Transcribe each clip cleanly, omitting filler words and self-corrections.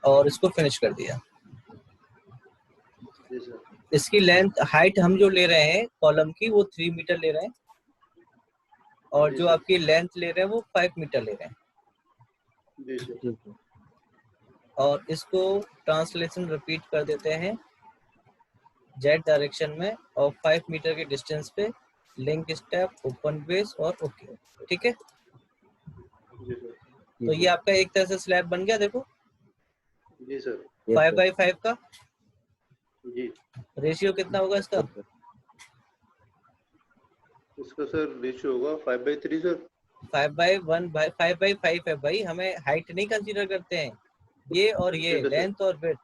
और इसको फिनिश कर दिया। जी सर। इसकी लेंथ हाइट हम जो ले रहे हैं कॉलम की वो 3 मीटर ले रहे हैं, और जी जो सर। आपकी लेंथ ले रहे हैं वो 5 मीटर ले रहे हैं। जी सर। और इसको ट्रांसलेशन रिपीट कर देते हैं जेड डायरेक्शन में, और 5 मीटर के डिस्टेंस पे लिंक स्टेप, ओपन बेस और ओके। ठीक है, जी सर। तो ये आपका एक तरह से स्लैब बन गया। देखो जी सर। 5x5 का जी। रेशियो कितना होगा इसका? इसका सर रेशियो होगा 5/3 सर। 5/5 है भाई, हमें हाइट नहीं कंसीडर करते हैं, ये और ये ठीक है सर। लेंथ और विड्थ।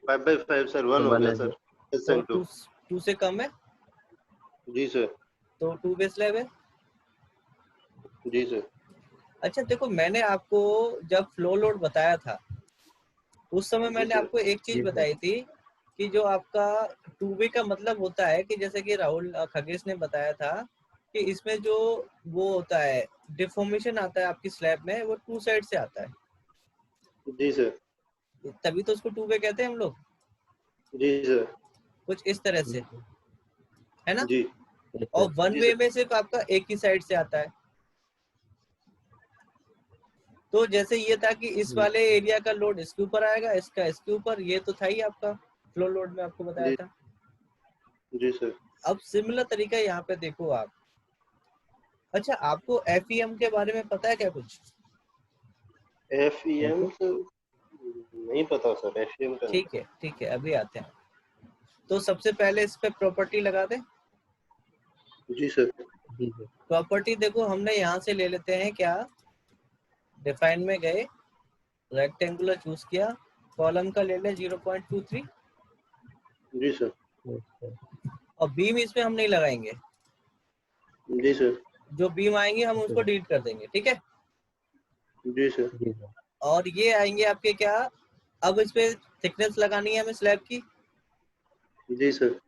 5/5 सर 1 हो गया सर। तो SN2। टू से कम है जी सर। तो 2 बेस स्लैब है। जी सर। अच्छा देखो, मैंने आपको जब फ्लो लोड बताया था उस समय जी मैंने सर। आपको एक चीज बताई थी कि जो आपका 2 वे का मतलब होता है कि जैसे कि राहुल खगेश ने बताया था कि इसमें जो वो होता है डिफॉर्मेशन आता है आपकी स्लैब में, वो 2 साइड से आता है, जी सर। तभी तो उसको 2 वे कहते हैं हम लोग, जी सर। कुछ इस तरह से, है ना। जी। और 1 जी वे सर। में सिर्फ आपका एक ही साइड से आता है। तो जैसे ये था कि इस वाले एरिया का लोड इसके ऊपर आएगा, इसका इसके ऊपर, ये तो था ही आपका फ्लो लोड में आपको बताया जी। था। जी सर। अब सिमिलर तरीका यहाँ पे देखो आप। अच्छा, आपको FEM के बारे में पता है क्या कुछ? FEM सर नहीं पता सर। FEM का नहीं पता। ठीक है, अभी आते हैं। तो सबसे पहले इस पे प्रॉपर्टी लगा दे। जी सर। प्रॉपर्टी देखो, हमने यहाँ से ले लेते हैं क्या, डिफाइन में गए, रेक्टेंगुलर चूज किया, कॉलम का ले ले 0.23, जी सर। और बीम इसमें हम नहीं लगाएंगे, जी सर। जो बीम आएंगे हम उसको डिलीट कर देंगे। ठीक है, जी सर। और ये आएंगे आपके क्या, अब इस पे थिकनेस लगानी है हमें स्लैब की, जी सर।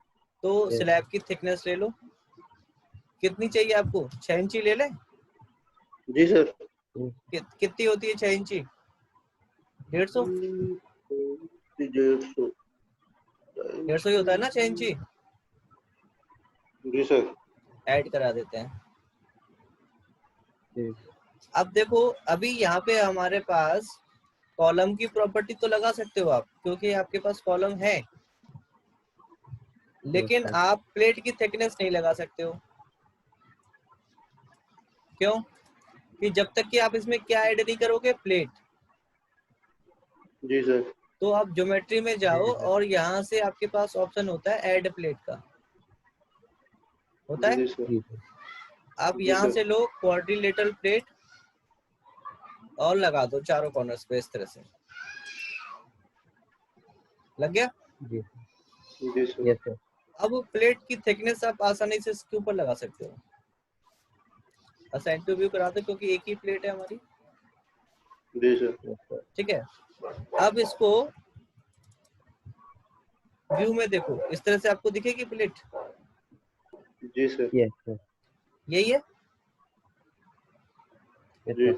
तो स्लैब की थिकनेस ले लो। कितनी चाहिए आपको? 6 इंची ले लें? जी सर। कितनी होती है 6 इंची? 150? 150। 150 ही होता है ना 6 इंची। जी सर। ऐड करा देते हैं। अब देखो, अभी यहाँ पे हमारे पास कॉलम की प्रॉपर्टी तो लगा सकते हो आप, क्योंकि आपके पास कॉलम है, लेकिन आप प्लेट की थिकनेस नहीं लगा सकते हो। क्यों? कि जब तक कि आप इसमें क्या ऐड नहीं करोगे, प्लेट। जी सर। तो आप ज्योमेट्री में जाओ और यहाँ से आपके पास ऑप्शन होता है ऐड प्लेट का, होता है। जी सर। आप जी यहाँ सर। से लो क्वाड्रिलेटरल प्लेट और लगा दो चारों कॉर्नर्स पे, इस तरह से लग गया। जी सर। अब प्लेट की थिकनेस आप आसानी से इसके ऊपर लगा सकते हो। असाइन टू व्यू करा दो, क्योंकि एक ही प्लेट है हमारी। जी सर। ठीक है, अब इसको व्यू में देखो, इस तरह से आपको दिखेगी प्लेट, जी सर। यही है। जी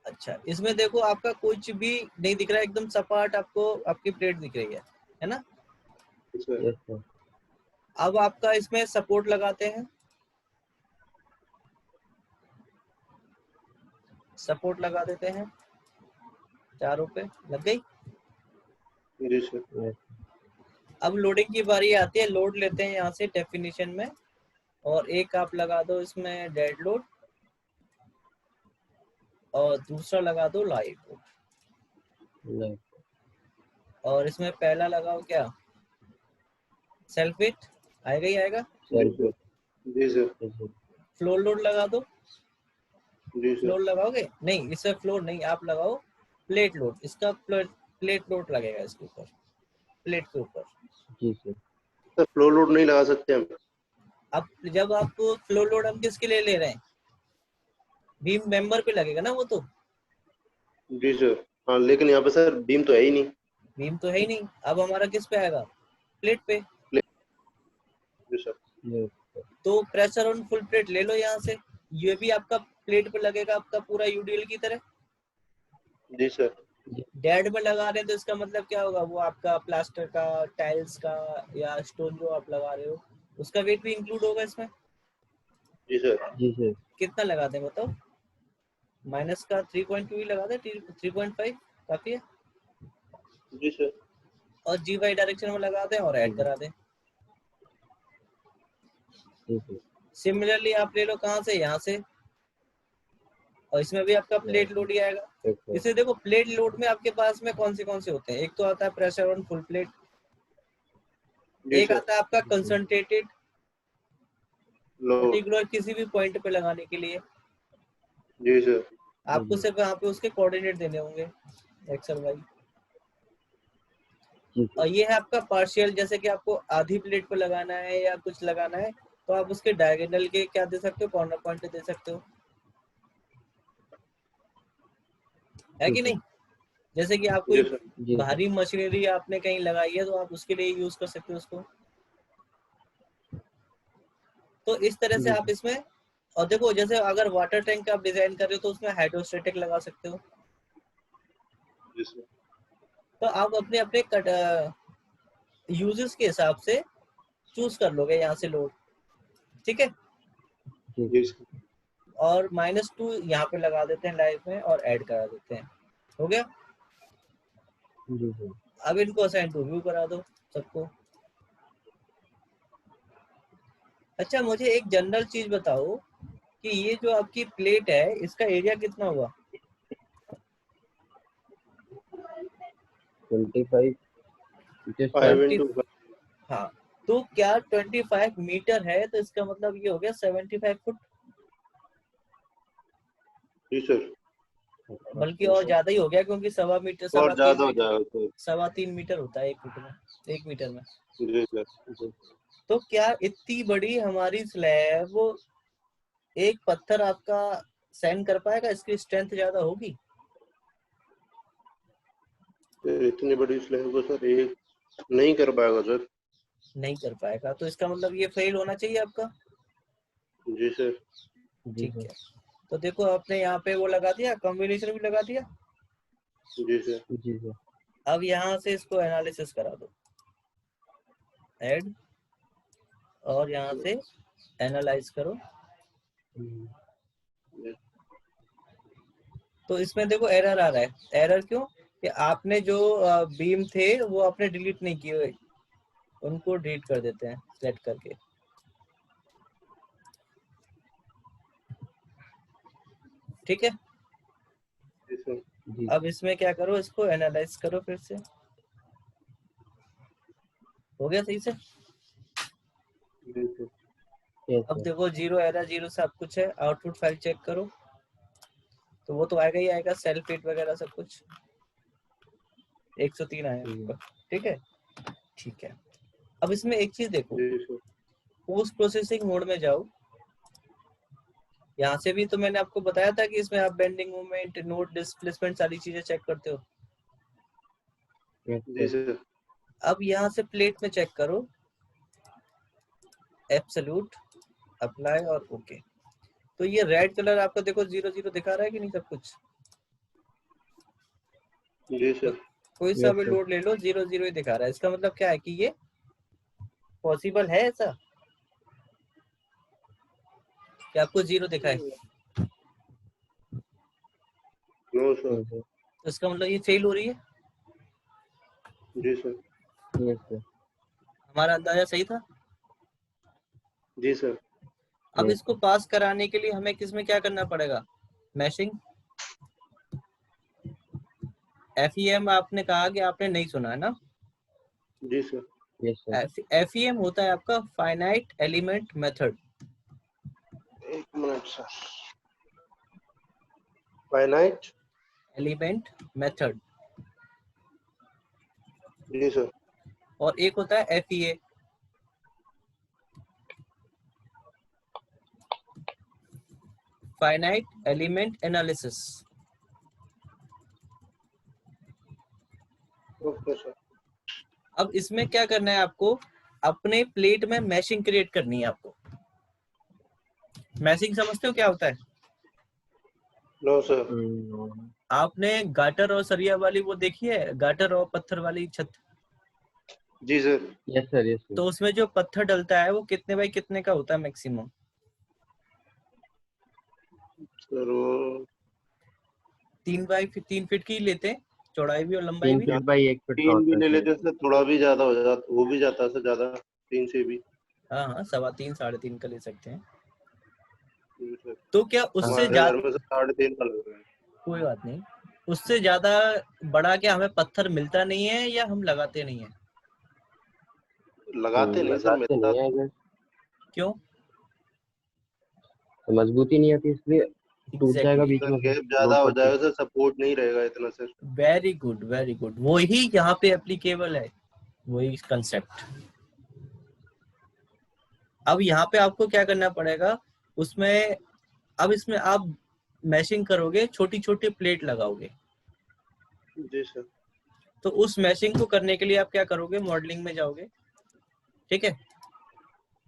अच्छा, इसमें देखो आपका कुछ भी नहीं दिख रहा है, एकदम सपाट आपको आपकी प्लेट दिख रही है ना। सर। अब आपका इसमें सपोर्ट लगाते हैं, सपोर्ट लगा देते हैं, चारों पे लग गई। जी सर। अब लोडिंग की बारी आती है, लोड लेते हैं यहाँ से डेफिनेशन में, और एक आप लगा दो इसमें डेड लोड, और दूसरा लगा दो लाइव लोड, और इसमें पहला लगाओ क्या, सेल्फ वेट, आएगा ही आएगा। जी सर। फ्लोर लोड लगा दो। जी सर। फ्लोर लगाओगे? नहीं, इससे फ्लोर नहीं, आप लगाओ प्लेट लोड, इसका प्लेट लोड लगेगा इसके ऊपर, प्लेट के ऊपर। सर फ्लो लोड नहीं लगा सकते हम? अब जब आप फ्लोर लोड हम किसके लिए ले रहे हैं, बीम मेंबर पे लगेगा ना वो तो। जी सर। हाँ लेकिन यहाँ पे सर बीम तो है ही नहीं। बीम तो है ही नहीं, अब हमारा किस पे आएगा, प्लेट पे। जी सर। तो प्रेशर ऑन फुल प्लेट ले लो यहाँ से, ये भी आपका प्लेट पे लगेगा, आपका पूरा यूडीएल की तरह। जी सर। डेड में लगा रहे हैं तो इसका मतलब क्या होगा, वो आपका प्लास्टर का, टाइल्स का या स्टोन जो आप लगा रहे हो उसका वेट भी इंक्लूड होगा इसमें। जी सर। जी सर। कितना लगाते हैं बताओ? माइनस का 3.2 ही लगाते हैं, 3.5 काफी है। जी सर। और जी वाई डायरेक्शन में लगाते हैं और ऐड करा दें। सिमिलरली आप ले लो कहाँ से, यहाँ से, और इसमें भी आपका प्लेट लोड ही आएगा। इसे देखो, प्लेट लोड में आपके पास में कौन से होते हैं, एक तो आता है प्रेशर ऑन फुल प्लेट, एक आता है आपका कंसंट्रेटेड पर्टिकुलर किसी भी पॉइंट पे लगाने के लिए। जी सर। आपको सिर्फ यहाँ पे उसके कोऑर्डिनेट देने होंगे, एक्स और वाई। और ये है आपका पार्शियल, जैसे कि आपको आधी प्लेट पे लगाना है या कुछ लगाना है तो आप उसके डायगोनल के क्या दे सकते हो, कॉर्नर पॉइंट दे सकते हो, है कि नहीं। जैसे कि आप कोई भारी मशीनरी आपने कहीं लगाई है तो आप उसके लिए यूज कर सकते हो उसको। तो इस तरह से आप इसमें, और देखो जैसे अगर वाटर टैंक आप डिजाइन कर रहे हो तो उसमें हाइड्रोस्टेटिक लगा सकते हो। तो आप अपने अपने यूजेस के हिसाब से चूज कर लोगे यहाँ से लोड, ठीक है। और -2 यहाँ पे लगा देते हैं लाइव में और ऐड करा देते हैं, हो गया। अब इनको असाइन टू व्यू करा दो सबको। अच्छा, मुझे एक जनरल चीज बताओ कि ये जो आपकी प्लेट है इसका एरिया कितना हुआ? 25। हाँ, तो क्या 25 मीटर है तो इसका मतलब ये हो गया 75 फुट। जी सर। बल्कि और ज्यादा ही हो गया क्योंकि 1.25 मीटर, और ज्यादा हो जाएगा सर। 3.25 मीटर होता है 1 फुट में, 1 मीटर में। जी सर। तो क्या इतनी बड़ी हमारी स्लैब एक पत्थर आपका सहन कर पाएगा? इसकी स्ट्रेंथ ज्यादा होगी? इतनी बड़ी स्लैब को सर एक नहीं कर पाएगा सर। नहीं कर पाएगा, तो इसका मतलब ये फेल होना चाहिए आपका। जी सर। ठीक है, तो देखो आपने यहाँ पे वो लगा दिया, कॉम्बिनेशन भी लगा दिया। जी सर। अब यहाँ से इसको एनालिसिस करा दो, ऐड, और यहाँ से एनालाइज करो। तो इसमें देखो एरर आ रहा है। एरर क्यों? कि आपने जो बीम थे वो आपने डिलीट नहीं किए हुए, उनको डिलीट कर देते हैं सेलेक्ट करके। ठीक है, अब इसमें क्या करो, इसको एनालाइज करो फिर से। हो गया सही से? अब देखो 0 एरर, 0 सब कुछ है। आउटपुट फाइल चेक करो तो वो तो आएगा ही आएगा, सेल्फ हिट वगैरह सब कुछ 103 आया। ठीक है, ठीक है। अब इसमें एक चीज देखो, पोस्ट प्रोसेसिंग मोड में जाओ। यहाँ से भी तो मैंने आपको बताया था कि इसमें आप बेंडिंग मोमेंट, नोड डिस्प्लेसमेंट, सारी चीजें चेक करते हो। जी सर। अब यहाँ से प्लेट में चेक करो, एब्सोल्यूट, अप्लाई और ओके। तो ये रेड कलर आपका देखो 0 दिखा रहा है कि नहीं सब कुछ? जी सर। कोई सा भी लोड ले लो 0 ही दिखा रहा है। इसका मतलब क्या है कि ये पॉसिबल है ऐसा कि आपको 0 दिखाए? No sir. तो इसका मतलब ये फेल हो रही है। जी सर। हमारा अंदाजा सही था। जी सर। अब इसको पास कराने के लिए हमें किसमें क्या करना पड़ेगा? मैशिंग। FEM आपने कहा कि आपने नहीं सुना है ना? जी सर। FEM होता है आपका फाइनाइट एलिमेंट मेथड। एक minute sir. Finite element method. जी सर। और एक होता है FEA, finite element analysis. Okay sir. अब इसमें क्या करना है आपको? अपने प्लेट में मैशिंग क्रिएट करनी है आपको। मैशिंग समझते हो क्या होता है? No sir. आपने गाटर और सरिया वाली वो देखी है, गाटर और पत्थर वाली छत? जी sir. Yes sir, yes sir. तो उसमें जो पत्थर डलता है वो कितने बाई कितने का होता है मैक्सिमम? सर वो 3 फीट की लेते हैं, चौड़ाई भी और लंबाई 3 भी। फीट बाई 1 फीट का 3 भी होता है ले सर। लेते सर, थोड़ा भी ज्यादा हो जाता, वो भी जाता है सर ज्यादा, 3 से भी। हाँ हाँ, 3.25 3.5 का ले सकते हैं। जी सर। तो क्या उससे हमारे घर ज्यादा? में सर 3.5 का लग रहा है। कोई बात नहीं, उससे ज्यादा बड़ा क्या हमें पत्थर मिलता नहीं है या हम लगाते नहीं है? लगाते नहीं सर, लगाते मिलता नहीं है अगर, क्यों? तो मजबूती नहीं आती इसलिए टूट जाएगा एग्जैक्टली, बीच सर, में से, गैप ज्यादा लोड हो पड़ती है। जाएगा सर, सपोर्ट नहीं रहेगा इतना sir. Very good very good, वही यहाँ पे एप्लीकेबल है, वही कंसेप्ट। अब यहाँ पे आपको क्या करना पड़ेगा उसमें, अब इसमें आप मैशिंग करोगे, छोटी छोटी प्लेट लगाओगे। जी सर। तो उस मैशिंग को करने के लिए आप क्या करोगे, मॉडलिंग में जाओगे, ठीक है।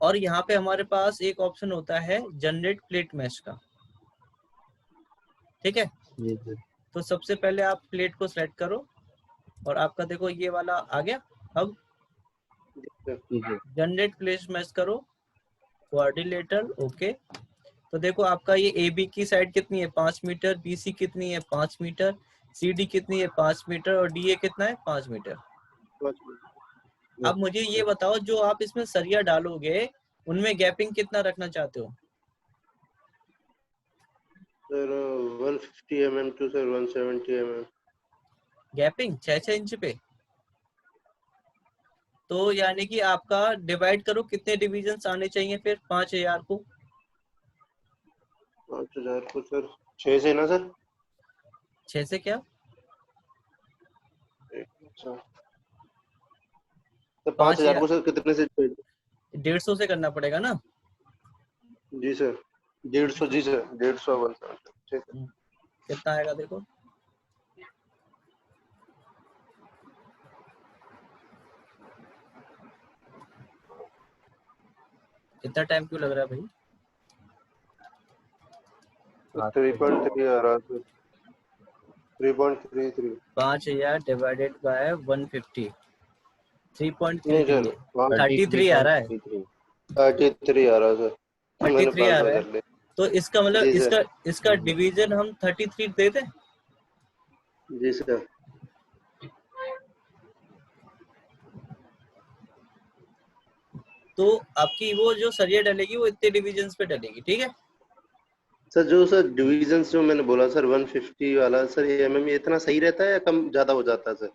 और यहाँ पे हमारे पास एक ऑप्शन होता है जनरेट प्लेट मैश का, ठीक है। जी सर। तो सबसे पहले आप प्लेट को सेलेक्ट करो और आपका देखो ये वाला आ गया। अब जी सर। जी सर। जनरेट प्लेट मैश करो, कोऑर्डिनेटर ओके। तो देखो आपका ये ए बी की साइड कितनी है, 5 मीटर, बी सी कितनी है 5 मीटर, सी डी कितनी है 5 मीटर और डी ए कितना है 5 मीटर। अब मुझे ये बताओ जो आप इसमें सरिया डालोगे उनमें गैपिंग कितना रखना चाहते हो? Sir 150 mm to sir 170 mm। Gapping 6 inch पे। तो यानी कि आपका डिवाइड करो कितने डिविजन आने चाहिए फिर 5000 को। 5000 को सर 6 से ना सर? 6 से क्या? अच्छा सर, 5000 5000, को सर कितने से? 150 से करना पड़ेगा ना। जी सर 150, जी सर 150 170, ठीक है। कितना आएगा देखो, इतना टाइम क्यों लग रहा है भाई? 3.3 आ रहा सर, 3.33। 5000 डिवाइडेड बाय 150, नहीं 3.33 सर, है, 33 आ रहा है, 33 आ रहा सर, मैंने 33 आ 500 रहा है। कर लिया। तो इसका मतलब जी सर। इसका डिवीजन हम 33 दे दें। जी सर। तो आपकी वो जो सरिया डलेगी वो इतने डिविजन्स पे डलेगी, ठीक है। सर जो सर डिविजन्स जो मैंने बोला सर 150 वाला सर, ये एमएम इतना सही रहता है या कम ज्यादा हो जाता है सर?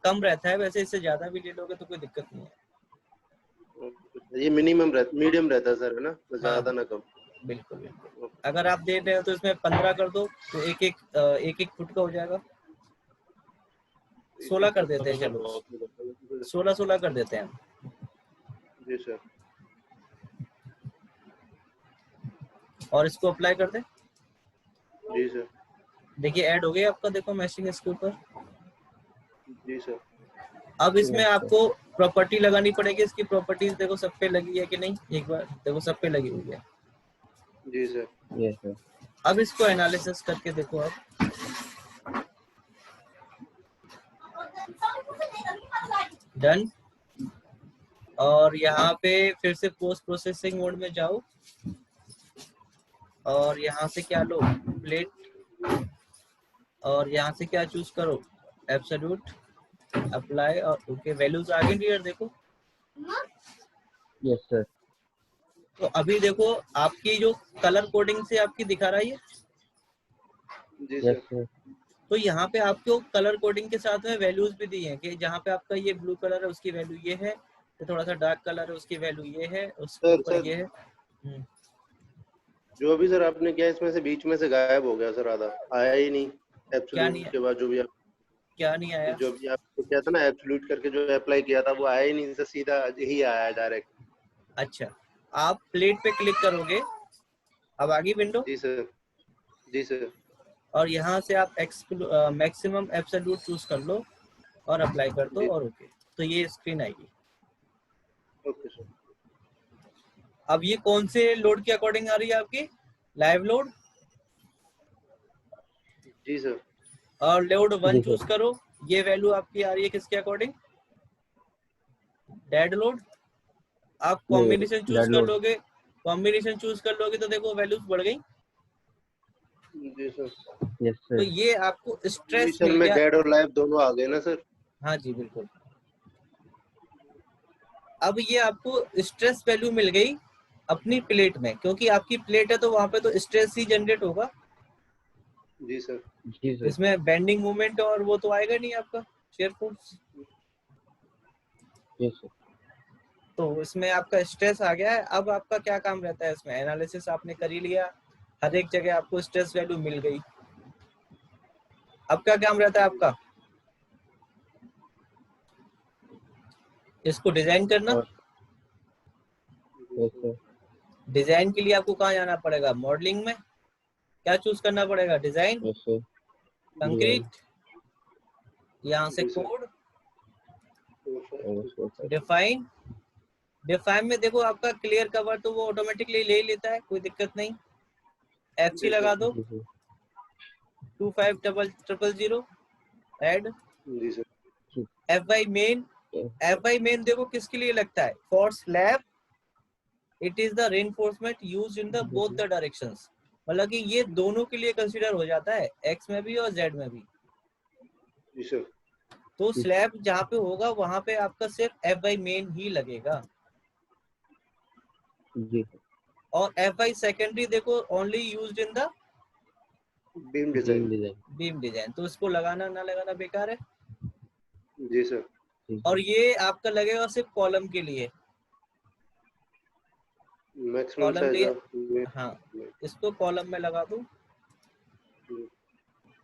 कम रहता है वैसे, इससे ज्यादा भी ले लोगे तो कोई दिक्कत नहीं है। ये मिनिमम रहता, मीडियम रहता है सर, है ना? हाँ ज्यादा ना कम। बिल्कुल बिल्कुल, अगर आप दे रहे हो तो इसमें 15 कर दो तो एक फुट का हो जाएगा। 16 कर देते हैं, चलो 16 कर देते हैं हम। जी सर। और इसको अप्लाई कर दे। जी सर। देखिए ऐड हो गया आपका, देखो मैशिंग इसके ऊपर। जी सर। अब इसमें आपको प्रॉपर्टी लगानी पड़ेगी, इसकी प्रॉपर्टीज देखो सब पे लगी है कि नहीं, एक बार देखो सब पे लगी हुई है। जी सर। Yes sir. अब इसको एनालिसिस करके देखो आप, डन। और यहाँ पे फिर से पोस्ट प्रोसेसिंग मोड में जाओ और यहाँ से क्या लो, प्लेट, और यहाँ से क्या चूज करो, एब्सोल्यूट, अप्लाई और ओके। वैल्यूज आ गई डियर, देखो। Yes sir. तो अभी देखो आपकी जो कलर कोडिंग से आपकी दिखा रहा है ये, जी यस सर। सर। तो यहाँ पे आपको कलर कोडिंग के साथ में वैल्यूज भी दी हैं कि जहाँ पे आपका ये ब्लू कलर है उसकी वैल्यू ये है, तो थोड़ा सा डार्क कलर है उसकी वैल्यू ये है, उसके सर ऊपर सर ये है। जो अभी सर आपने किया इसमें से बीच में से गायब हो गया सर, आधा आया ही नहीं। क्या नहीं, एब्सोल्यूट के बाद जो भी आप, क्या नहीं आया? जो भी आपने किया था ना एब्सोल्यूट करके जो अप्लाई किया था, वो आया ही नहीं सर, सीधा यही आया डायरेक्ट। अच्छा, आप प्लेट पे क्लिक करोगे, अब आगे विंडो, जी सर। जी सर। और यहाँ से आप मैक्सिमम एब्सोल्यूट चूज कर लो और अप्लाई कर दो जी और ओके, तो ये स्क्रीन आएगी। Okay sir. अब ये कौन से लोड के अकॉर्डिंग आ रही है आपकी, लाइव लोड? जी सर। और लोड 1 जी, चूज सर। करो। ये वैल्यू आपकी आ रही है किसके अकॉर्डिंग? Dead load. आप कॉम्बिनेशन चूज डेड कर लोड। लोगे, कॉम्बिनेशन चूज कर लोगे तो देखो वैल्यूज बढ़ गई। जी सर। यस तो सर। ये आपको स्ट्रेस कंडीशन मिल में गया। डेड और लाइव दोनों आ गए ना सर? हाँ जी बिल्कुल। अब ये आपको स्ट्रेस वैल्यू मिल गई अपनी प्लेट में, क्योंकि आपकी प्लेट है तो वहां पे तो स्ट्रेस ही जनरेट होगा। जी सर। जी सर। इसमें बेंडिंग मूवमेंट और वो तो आएगा नहीं आपका शेयर फोर्स। Yes sir. तो इसमें आपका स्ट्रेस आ गया है। अब आपका क्या काम रहता है इसमें? एनालिसिस आपने कर ही लिया, हर एक जगह आपको स्ट्रेस वैल्यू मिल गई। अब क्या काम रहता है आपका? इसको डिजाइन करना। और यस सर। डिजाइन के लिए आपको कहाँ जाना पड़ेगा? मॉडलिंग में क्या चूज करना पड़ेगा? Design, yes sir. Design. Concrete, यहाँ से जी sir. Code, yes sir. Define. Define में देखो आपका क्लियर कवर तो वो ऑटोमेटिकली ले ही लेता है, कोई दिक्कत नहीं। FC जी लगा सर। दो, जी सर। 25000 ऐड। जी sir. FY main. FY main देखो किसके लिए लगता है? For slab it is the reinforcement use in the both the directions. मतलब कि ये दोनों के लिए कंसीडर हो जाता है, X में भी और Z में भी। जी सर। तो स्लैब जहाँ पे होगा वहां पे आपका सिर्फ FY मेन ही लगेगा, जी सर। और FY सेकेंडरी देखो only used in the beam beam design. Design. Beam design. तो इसको लगाना ना लगाना बेकार है। जी सर। और ये आपका लगेगा सिर्फ कॉलम के लिए। मैक्सिमम कॉलम साइज के, ऑफ। हाँ, इसको कॉलम में लगा दूं,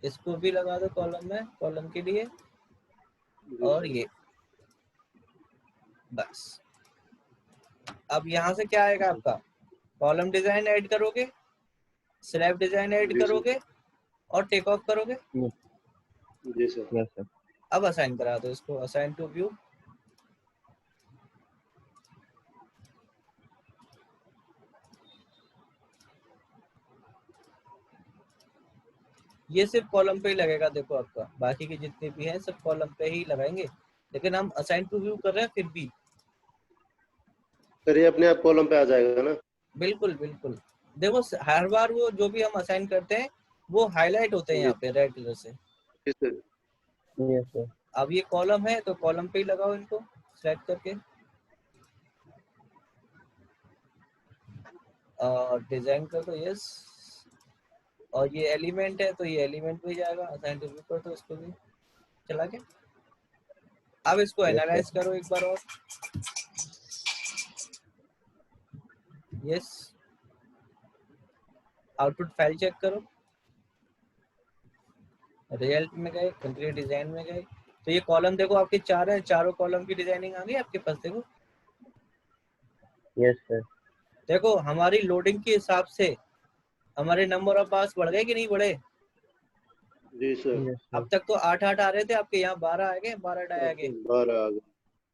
इसको भी लगा दो कॉलम में, कॉलम के लिए। जी और सर। ये बस। अब यहाँ से क्या आएगा आपका? कॉलम डिजाइन ऐड करोगे, स्लैब डिजाइन ऐड जी सर। करोगे और टेक ऑफ करोगे। जी सर। Yes sir. अब असाइन करा दो इसको, असाइन टू व्यू। ये सिर्फ कॉलम पे ही लगेगा देखो आपका, बाकी के जितने भी हैं सब कॉलम पे ही लगाएंगे, लेकिन हम असाइन टू व्यू कर रहे हैं फिर भी। सर ये अपने आप कॉलम पे आ जाएगा ना? बिल्कुल बिल्कुल। देखो हर बार वो जो भी हम असाइन करते हैं वो हाईलाइट होते हैं जी यहाँ पे रेड कलर से। जी सर। Yes sir. अब ये कॉलम है तो कॉलम पे ही लगाओ इनको सेलेक्ट करके, और डिजाइन कर दो यस। और ये एलिमेंट है तो ये एलिमेंट भी जाएगा, असाइन टू व्यू कर दो इसको भी, चला के। अब इसको यस एनालाइज सर। करो एक बार और, यस। आउटपुट फाइल चेक करो, रिजल्ट में गए, कंक्रीट डिजाइन में गए। तो ये कॉलम देखो आपके 4 हैं, चारों कॉलम की डिजाइनिंग आ गई आपके पास। देखो यस सर। देखो हमारी लोडिंग के हिसाब से हमारे नंबर ऑफ पास बढ़ गए कि नहीं बढ़े? जी सर। यस अब सर। तक तो 8 आ रहे थे आपके, यहाँ 12 आ गए, 12 डाई आ गए। 12 आ गए। जी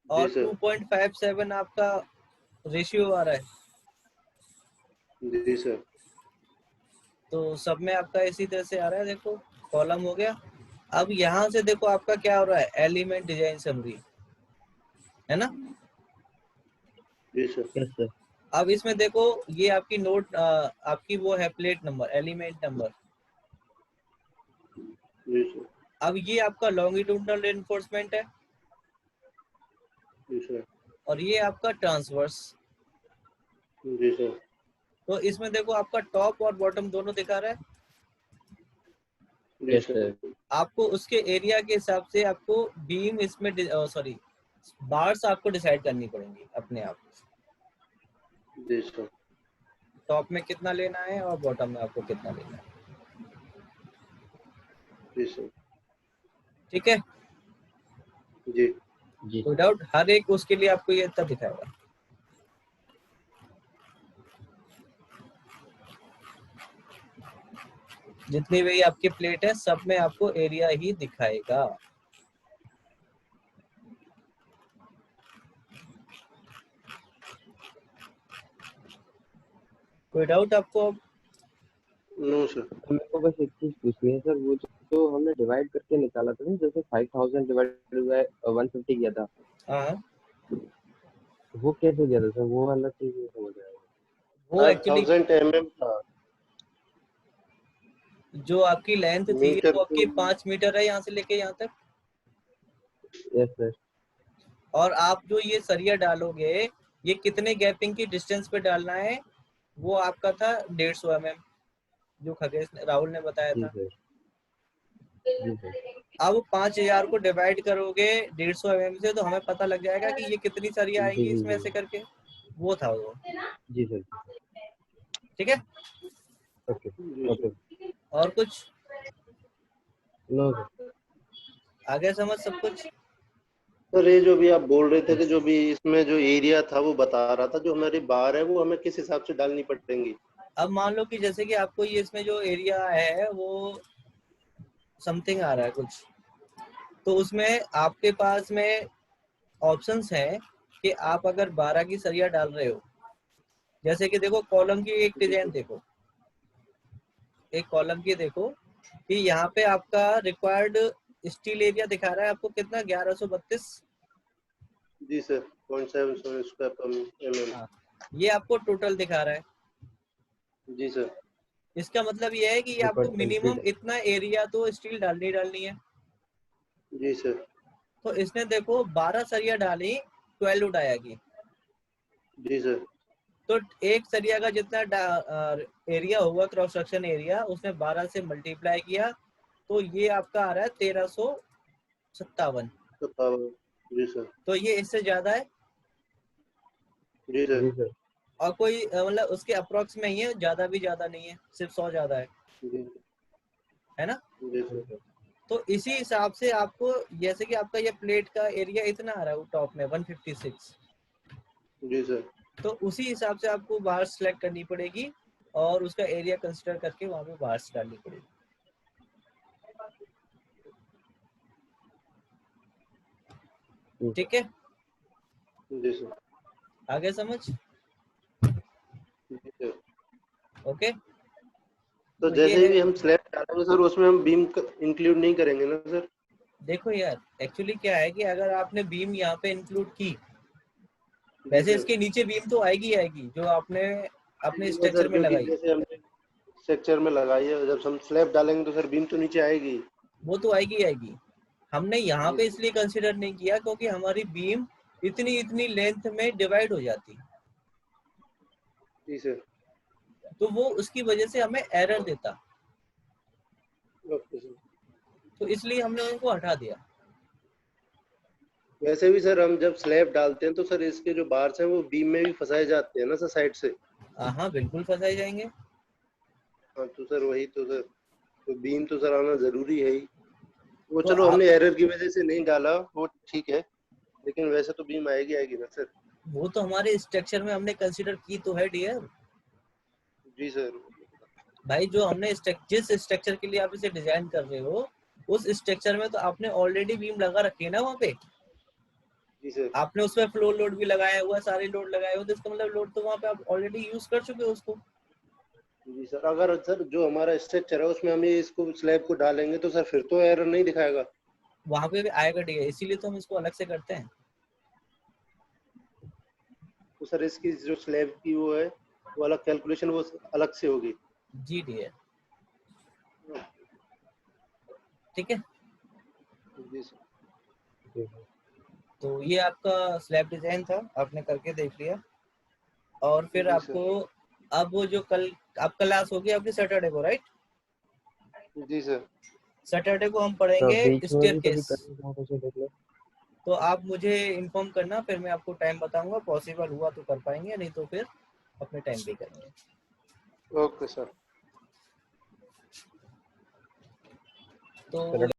और सर। 2.57 आपका रेशियो आ रहा है। जी सर। तो सब में आपका इसी तरह से आ रहा है। देखो कॉलम हो गया। अब यहाँ से देखो आपका क्या हो रहा है, एलिमेंट डिजाइन समरी, है ना? जी सर। Yes sir. अब इसमें देखो ये आपकी नोट आपकी वो है प्लेट नंबर, एलिमेंट नंबर। जी सर। अब ये आपका लॉन्गिट्यूडनल रेनफोर्समेंट है, जी सर। और ये आपका ट्रांसवर्स। जी सर। तो इसमें देखो आपका टॉप और बॉटम दोनों दिखा रहा है। जी यस सर। सर। आपको उसके एरिया के हिसाब से आपको बीम इसमें सॉरी बार्स आपको डिसाइड करनी पड़ेंगी अपने आप। जी सर। टॉप में कितना लेना है और बॉटम में आपको कितना लेना है, जी सर। ठीक है? जी। जी कोई सर। डाउट? हर एक उसके लिए आपको ये तब दिखाएगा। जितनी भी आपकी प्लेट है सब में आपको एरिया ही दिखाएगा। कोई डाउट आपको? No sir. मेरे को बस एक चीज पूछनी है सर, वो जो हमने डिवाइड करके निकाला था ना, जैसे 5000 डिवाइडेड बाय 150 किया था, हाँ, वो कैसे किया था सर? वो वाला चीज नहीं समझ आया। वो एक्चुअली 5000 mm था जो आपकी लेंथ थी मीटर वो आपकी टू 5 मीटर है यहाँ से लेके यहाँ तक, यस सर। और आप जो ये सरिया डालोगे ये कितने गैपिंग की डिस्टेंस पे डालना है, वो आपका था 150 mm, जो खगेश राहुल ने बताया जी था। सर, जी सर, अब 5000 को डिवाइड करोगे 150 mm से तो हमें पता लग जाएगा कि ये कितनी सरिया जी आएंगी जी इसमें जी से करके, वो था वो। जी सर। ठीक है, ओके जी ओके। सर। और कुछ नो सर। आगे समझ सब कुछ? सर ये जो भी आप बोल रहे थे कि जो भी इसमें जो एरिया था वो बता रहा था, जो हमारी बार है वो हमें किस हिसाब से डालनी पड़ेंगी? अब मान लो कि जैसे कि आपको ये इसमें जो एरिया है वो समथिंग आ रहा है कुछ, तो उसमें आपके पास में ऑप्शंस हैं कि आप अगर 12 की सरिया डाल रहे हो, जैसे कि देखो कॉलम की एक जी डिजाइन सर। देखो, एक कॉलम की देखो कि यहाँ पे आपका रिक्वायर्ड स्टील एरिया दिखा रहा है आपको कितना, 1132। जी सर, 0.77 स्क्वायर पर mm। हाँ, ये आपको टोटल दिखा रहा है। जी सर। इसका मतलब ये है कि ये आपको रिक्वायर्ड मिनिमम कंक्रीट। इतना एरिया तो स्टील डालनी डालनी है। जी सर। तो इसने देखो 12 सरिया डाली, 12 उठ आएगी। जी सर। तो एक सरिया का जितना एरिया होगा, क्रॉस सेक्शन एरिया, उसने 12 से मल्टीप्लाई किया, तो ये आपका आ रहा है 1357। जी सर। तो ये इससे ज्यादा है, जी सर। जी सर। और कोई मतलब उसके अप्रोक्स में ही है, ज्यादा भी ज्यादा नहीं है, सिर्फ 100 ज्यादा जी है ना? जी जी सर। सर। तो इसी हिसाब से आपको, जैसे कि आपका ये प्लेट का एरिया इतना आ रहा है टॉप में 156, जी सर। तो उसी हिसाब से आपको बाहर सेलेक्ट करनी पड़ेगी और उसका एरिया कंसिडर करके वहां पे बाहर डालनी पड़ेगी। ठीक है, जी सर। आगे समझ? जी सर। ओके, तो तो ये जैसे है। भी हम स्लैब डालेंगे सर, उसमें हम बीम इंक्लूड नहीं करेंगे ना सर? देखो यार, एक्चुअली क्या है कि अगर आपने बीम यहाँ पे इंक्लूड की, जी वैसे सर। इसके नीचे बीम तो आएगी आएगी जो आपने अपने आएगी ना स्ट्रक्चर सर, में क्योंकि लगाई, जैसे हमने स्ट्रक्चर में लगाई है, जब हम स्लैब डालेंगे तो सर बीम तो नीचे आएगी। वो तो आएगी आएगी। हमने यहाँ जी पे सर। इसलिए कंसिडर नहीं किया क्योंकि हमारी बीम इतनी इतनी लेंथ में डिवाइड हो जाती, जी सर। तो वो उसकी वजह से हमें एरर देता, ओके सर। तो इसलिए हमने उनको हटा दिया। वैसे भी सर हम जब स्लैब डालते हैं तो सर इसके जो बार्स हैं वो बीम में भी फंसाए जाते हैं ना सर, साइड से। हाँ बिल्कुल फंसाए जाएंगे। हाँ तो सर वही तो सर, तो बीम तो सर आना जरूरी है ही। वो तो चलो आप, हमने एरर की वजह से नहीं डाला, वो ठीक है, लेकिन वैसे तो बीम आएगी आएगी ना सर। वो तो हमारे स्ट्रक्चर में हमने कंसिडर की तो है डियर। जी सर। भाई जो हमने जिस स्ट्रक्चर के लिए आप इसे डिजाइन कर रहे हो, उस स्ट्रक्चर में तो आपने ऑलरेडी बीम लगा रखी है ना वहाँ पे, जी सर। आपने उसमें फ्लोर लोड भी लगाया हुआ है, सारे लोड लगाए हुए, तो इसका मतलब लोड तो वहाँ पे आप ऑलरेडी यूज कर चुके हो उसको। जी सर, अगर सर जो हमारा स्ट्रक्चर है उसमें हम ये इसको स्लैब को डालेंगे तो सर फिर तो एरर नहीं दिखाएगा? वहाँ पे भी आएगा डियर, इसीलिए तो हम इसको अलग से करते हैं। तो सर इसकी जो स्लैब की वो है, वो अलग कैलकुलेशन वो अलग से होगी? जी डियर, ठीक है। जी सर। जी सर। तो ये आपका स्लैब डिजाइन था, आपने करके देख लिया, और फिर जी आपको, सर। अब वो जो कल आप क्लास होगी आपकी सैटरडे को, राइट? जी सर। सैटरडे को हम तो पढ़ेंगे बीच में भी कभी स्टेयरकेस। करने का कुछ देख लो। तो आप मुझे इन्फॉर्म करना, फिर मैं आपको टाइम बताऊंगा, पॉसिबल हुआ तो कर पाएंगे, नहीं तो फिर अपने टाइम पे करेंगे। Okay sir. तो सैटरडे